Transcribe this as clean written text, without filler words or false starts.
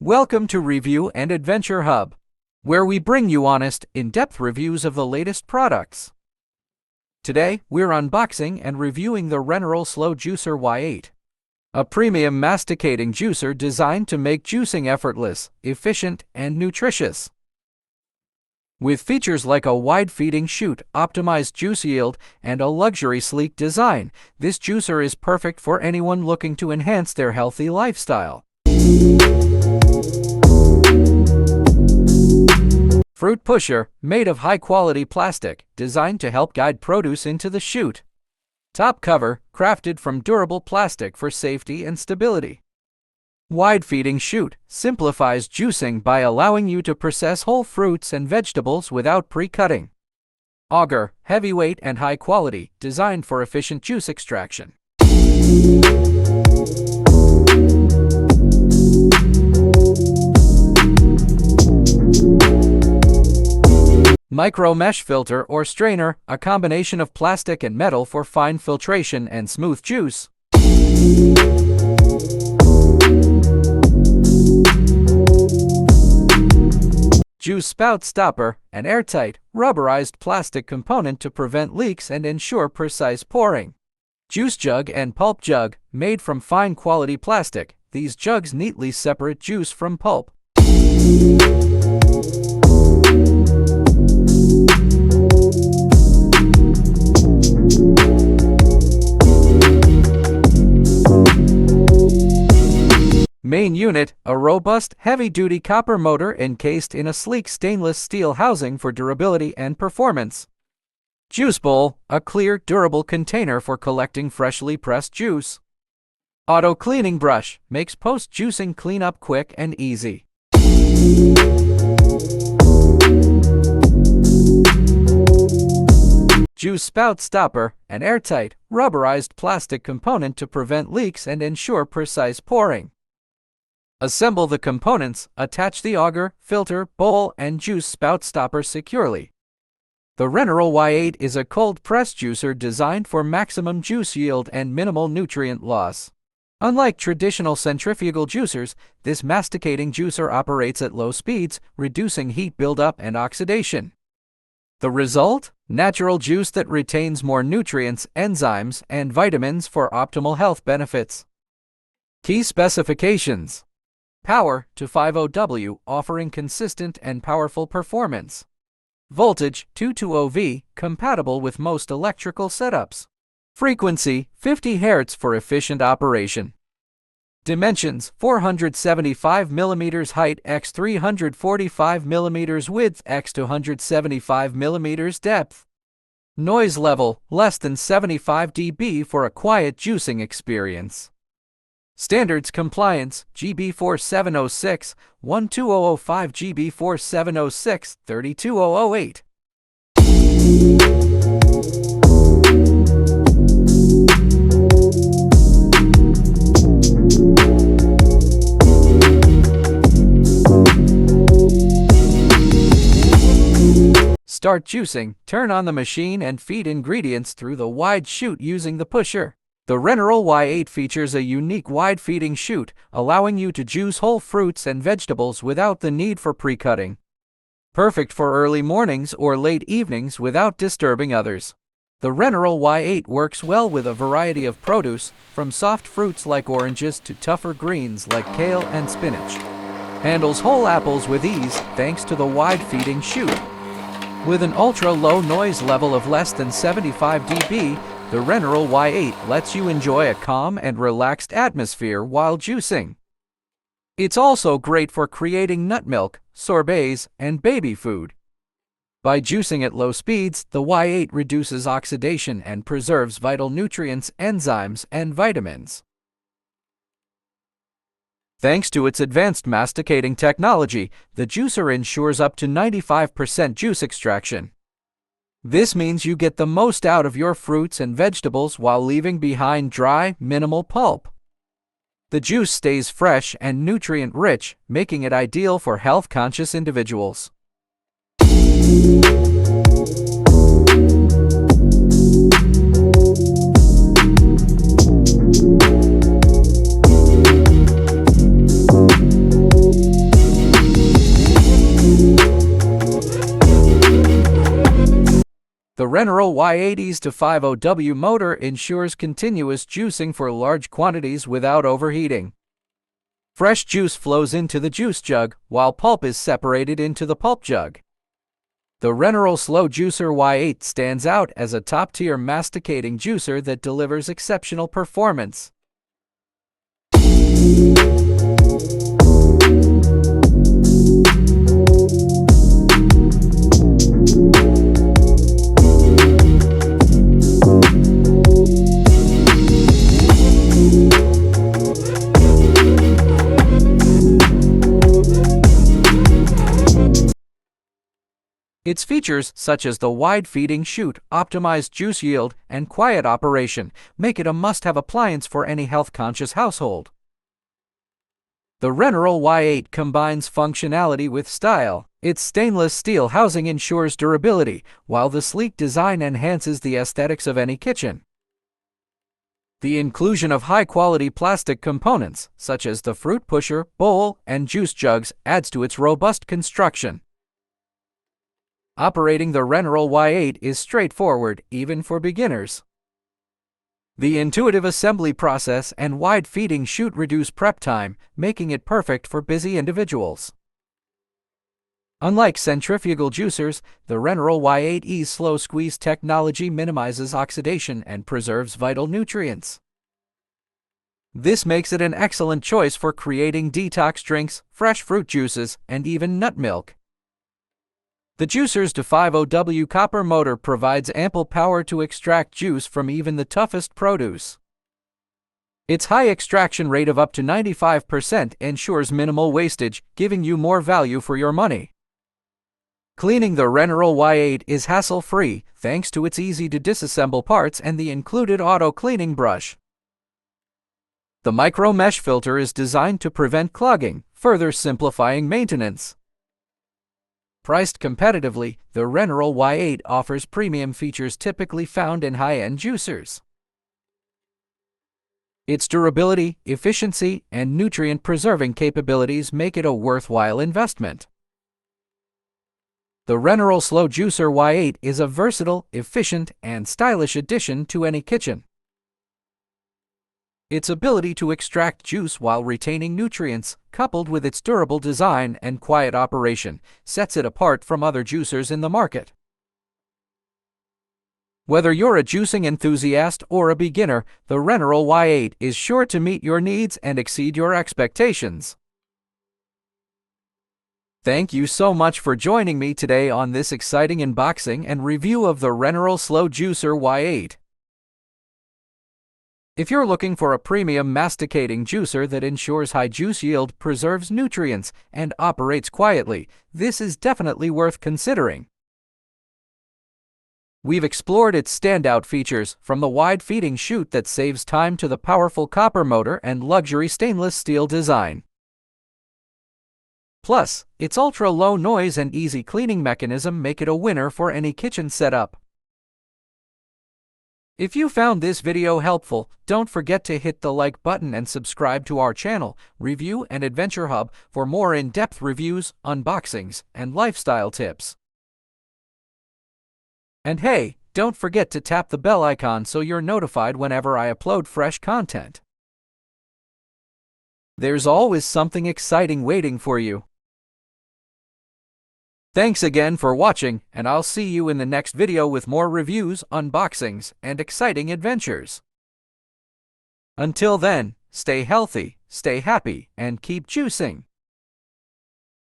Welcome to Review and Adventure Hub, where we bring you honest, in-depth reviews of the latest products. Today, we're unboxing and reviewing the Renrle Slow Juicer Y8, a premium masticating juicer designed to make juicing effortless, efficient, and nutritious. With features like a wide-feeding chute, optimized juice yield, and a luxury sleek design, this juicer is perfect for anyone looking to enhance their healthy lifestyle. Fruit pusher, made of high-quality plastic, designed to help guide produce into the chute. Top cover, crafted from durable plastic for safety and stability. Wide-feeding chute, simplifies juicing by allowing you to process whole fruits and vegetables without pre-cutting. Auger, heavyweight and high quality, designed for efficient juice extraction. Micro mesh filter or strainer, a combination of plastic and metal for fine filtration and smooth juice. Juice spout stopper, an airtight, rubberized plastic component to prevent leaks and ensure precise pouring. Juice jug and pulp jug, made from fine quality plastic, these jugs neatly separate juice from pulp. Main unit, a robust, heavy-duty copper motor encased in a sleek stainless steel housing for durability and performance. Juice bowl, a clear, durable container for collecting freshly pressed juice. Auto cleaning brush, makes post-juicing cleanup quick and easy. Juice spout stopper, an airtight, rubberized plastic component to prevent leaks and ensure precise pouring. Assemble the components, attach the auger, filter, bowl, and juice spout stopper securely. The Renrle Y8 is a cold-press juicer designed for maximum juice yield and minimal nutrient loss. Unlike traditional centrifugal juicers, this masticating juicer operates at low speeds, reducing heat buildup and oxidation. The result? Natural juice that retains more nutrients, enzymes, and vitamins for optimal health benefits. Key specifications: power to 50W, offering consistent and powerful performance. Voltage 220V, compatible with most electrical setups. Frequency 50 Hz for efficient operation. Dimensions 475 mm height x 345 mm width x 275 mm depth. Noise level less than 75 dB for a quiet juicing experience. Standards compliance GB 4706, 12005 GB 4706, 32008. Start juicing, turn on the machine and feed ingredients through the wide chute using the pusher. The Renrle Y8 features a unique wide-feeding chute, allowing you to juice whole fruits and vegetables without the need for pre-cutting. Perfect for early mornings or late evenings without disturbing others. The Renrle Y8 works well with a variety of produce, from soft fruits like oranges to tougher greens like kale and spinach. Handles whole apples with ease thanks to the wide-feeding chute. With an ultra-low noise level of less than 75 dB, the Renrle Y8 lets you enjoy a calm and relaxed atmosphere while juicing. It's also great for creating nut milk, sorbets, and baby food. By juicing at low speeds, the Y8 reduces oxidation and preserves vital nutrients, enzymes, and vitamins. Thanks to its advanced masticating technology, the juicer ensures up to 95% juice extraction. This means you get the most out of your fruits and vegetables while leaving behind dry, minimal pulp. The juice stays fresh and nutrient-rich, making it ideal for health-conscious individuals. Renrle Y8's to 50W motor ensures continuous juicing for large quantities without overheating. Fresh juice flows into the juice jug, while pulp is separated into the pulp jug. The Renrle Slow Juicer Y8 stands out as a top-tier masticating juicer that delivers exceptional performance. Its features, such as the wide feeding chute, optimized juice yield, and quiet operation, make it a must-have appliance for any health-conscious household. The Renrle Y8 combines functionality with style. Its stainless steel housing ensures durability, while the sleek design enhances the aesthetics of any kitchen. The inclusion of high-quality plastic components, such as the fruit pusher, bowl, and juice jugs, adds to its robust construction. Operating the Renrle Y8 is straightforward, even for beginners. The intuitive assembly process and wide feeding chute reduce prep time, making it perfect for busy individuals. Unlike centrifugal juicers, the Renrle Y8's slow squeeze technology minimizes oxidation and preserves vital nutrients. This makes it an excellent choice for creating detox drinks, fresh fruit juices, and even nut milk. The juicer's to 50W copper motor provides ample power to extract juice from even the toughest produce. Its high extraction rate of up to 95% ensures minimal wastage, giving you more value for your money. Cleaning the Renrle Y8 is hassle-free, thanks to its easy-to-disassemble parts and the included auto-cleaning brush. The micro-mesh filter is designed to prevent clogging, further simplifying maintenance. Priced competitively, the Renrle Y8 offers premium features typically found in high-end juicers. Its durability, efficiency, and nutrient-preserving capabilities make it a worthwhile investment. The Renrle Slow Juicer Y8 is a versatile, efficient, and stylish addition to any kitchen. Its ability to extract juice while retaining nutrients, coupled with its durable design and quiet operation, sets it apart from other juicers in the market. Whether you're a juicing enthusiast or a beginner, the Renrle Y8 is sure to meet your needs and exceed your expectations. Thank you so much for joining me today on this exciting unboxing and review of the Renrle Slow Juicer Y8. If you're looking for a premium masticating juicer that ensures high juice yield, preserves nutrients, and operates quietly, this is definitely worth considering. We've explored its standout features, from the wide feeding chute that saves time to the powerful copper motor and luxury stainless steel design. Plus, its ultra-low noise and easy cleaning mechanism make it a winner for any kitchen setup. If you found this video helpful, don't forget to hit the like button and subscribe to our channel, Review and Adventure Hub, for more in-depth reviews, unboxings, and lifestyle tips. And hey, don't forget to tap the bell icon so you're notified whenever I upload fresh content. There's always something exciting waiting for you. Thanks again for watching, and I'll see you in the next video with more reviews, unboxings, and exciting adventures. Until then, stay healthy, stay happy, and keep juicing.